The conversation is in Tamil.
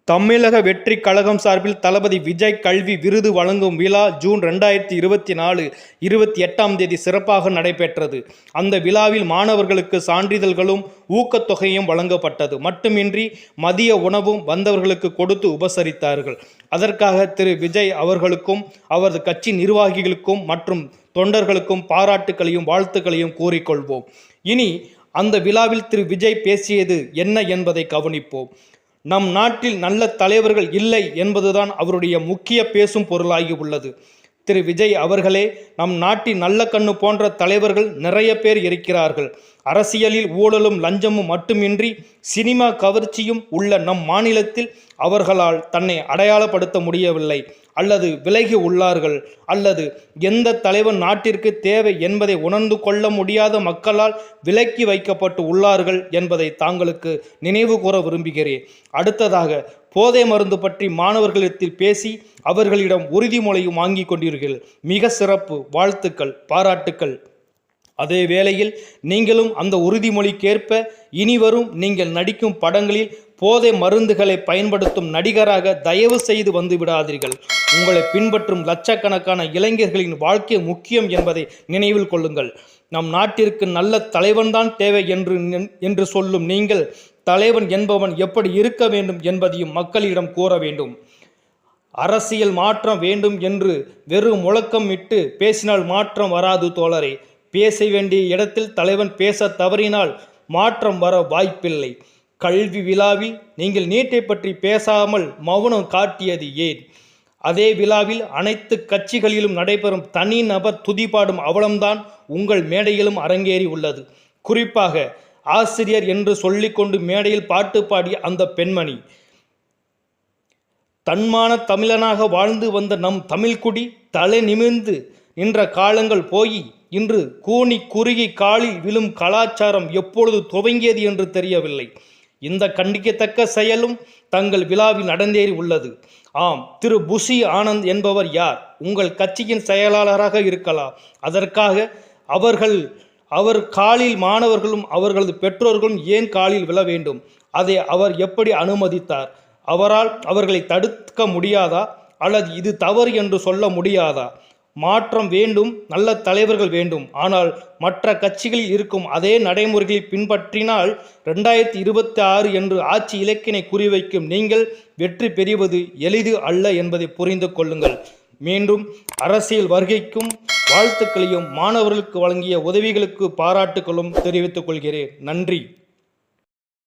தமிழக வெற்றி கழகம் சார்பில் தளபதி விஜய் கல்வி விருது வழங்கும் விழா ஜூன் 2024 28 சிறப்பாக நடைபெற்றது. அந்த விழாவில் மாணவர்களுக்கு சான்றிதழ்களும் ஊக்கத்தொகையும் வழங்கப்பட்டது. மட்டுமின்றி மதிய உணவும் வந்தவர்களுக்கு கொடுத்து உபசரித்தார்கள். அதற்காக திரு விஜய் அவர்களுக்கும் அவரது கட்சி நிர்வாகிகளுக்கும் மற்றும் தொண்டர்களுக்கும் பாராட்டுக்களையும் வாழ்த்துக்களையும் கூறிக்கொள்வோம். இனி அந்த விழாவில் திரு விஜய் பேசியது என்ன என்பதை கவனிப்போம். நம் நாட்டில் நல்ல தலைவர்கள் இல்லை என்பதுதான் அவருடைய முக்கிய பேசும் பொருளாகி உள்ளது. திரு விஜய் அவர்களே, நம் நாட்டின் நல்ல கண்ணு போன்ற தலைவர்கள் நிறைய பேர் இருக்கிறார்கள். அரசியலில் ஊழலும் லஞ்சமும் மட்டுமின்றி சினிமா கவர்ச்சியும் உள்ள நம் மாநிலத்தில் அவர்களால் தன்னை அடையாளப்படுத்த முடியவில்லை, அல்லது விலகி உள்ளார்கள், அல்லது எந்த தலைவன் நாட்டிற்கு தேவை என்பதை உணர்ந்து கொள்ள முடியாத மக்களால் விலக்கி வைக்கப்பட்டு உள்ளார்கள் என்பதை தாங்களுக்கு நினைவு கூற விரும்புகிறேன். அடுத்ததாக, போதை மருந்து பற்றி மாணவர்களிடத்தில் பேசி அவர்களிடம் உறுதிமொழியும் வாங்கி கொண்டீர்கள். மிக சிறப்பு, வாழ்த்துக்கள், பாராட்டுக்கள். அதே வேளையில் நீங்களும் அந்த உறுதிமொழிக்கேற்ப இனிவரும் நீங்கள் நடிக்கும் படங்களில் போதை மருந்துகளை பயன்படுத்தும் நடிகராக தயவு செய்து வந்து விடாதீர்கள். உங்களை பின்பற்றும் லட்சக்கணக்கான இளைஞர்களின் வாழ்க்கை முக்கியம் என்பதை நினைவில் கொள்ளுங்கள். நம் நாட்டிற்கு நல்ல தலைவன்தான் தேவை என்று சொல்லும் நீங்கள், தலைவன் என்பவன் எப்படி இருக்க வேண்டும் என்பதையும் மக்களிடம் கூற வேண்டும். அரசியல் மாற்றம் வேண்டும் என்று வெறும் முழக்கம் இட்டு பேசினால் மாற்றம் வராது தோழரே. பேச வேண்டிய இடத்தில் தலைவன் பேச தவறினால் மாற்றம் வர வாய்ப்பில்லை. கல்வி விழாவில் நீங்கள் நீட்டை பற்றி பேசாமல் மௌனம் காட்டியது ஏன்? அதே விழாவில் அனைத்து கட்சிகளிலும் நடைபெறும் தனிநபர் துதிபாடும் அவலம்தான் உங்கள் மேடையிலும் அரங்கேறி உள்ளது. குறிப்பாக ஆசிரியர் என்று சொல்லிக்கொண்டு மேடையில் பாட்டு பாடிய அந்த பெண்மணி, தன்மான தமிழனாக வாழ்ந்து வந்த நம் தமிழ்குடி தலை நிமிர்ந்து நின்ற காலங்கள் போய் இன்று கூனி குறுகி காலில் விழும் கலாச்சாரம் எப்பொழுது துவங்கியது என்று தெரியவில்லை. இந்த கண்டிக்கத்தக்க செயலும் தங்கள் விழாவில் நடந்தேறி உள்ளது. ஆம், திரு புஷி ஆனந்த் என்பவர் யார்? உங்கள் கட்சியின் செயலாளராக இருக்கலாம். அதற்காக அவர் காலில் மாணவர்களும் அவர்களது பெற்றோர்களும் ஏன் காலில் விழ வேண்டும்? அதை அவர் எப்படி அனுமதித்தார்? அவரால் அவர்களை தடுக்க முடியாதா? அல்லது இது தவறு என்று சொல்ல முடியாதா? மாற்றம் வேண்டும், நல்ல தலைவர்கள் வேண்டும். ஆனால் மற்ற கட்சிகளில் இருக்கும் அதே நடைமுறைகளை பின்பற்றினால் 2026 என்று ஆட்சி இலக்கினை குறிவைக்கும் நீங்கள் வெற்றி பெறுவது எளிது அல்ல என்பதை புரிந்து கொள்ளுங்கள். மீண்டும் அரசியல் வருகைக்கும் வாழ்த்துக்களையும் மாணவர்களுக்கு வழங்கிய உதவிகளுக்கு பாராட்டுகளும் தெரிவித்துக் கொள்கிறேன். நன்றி.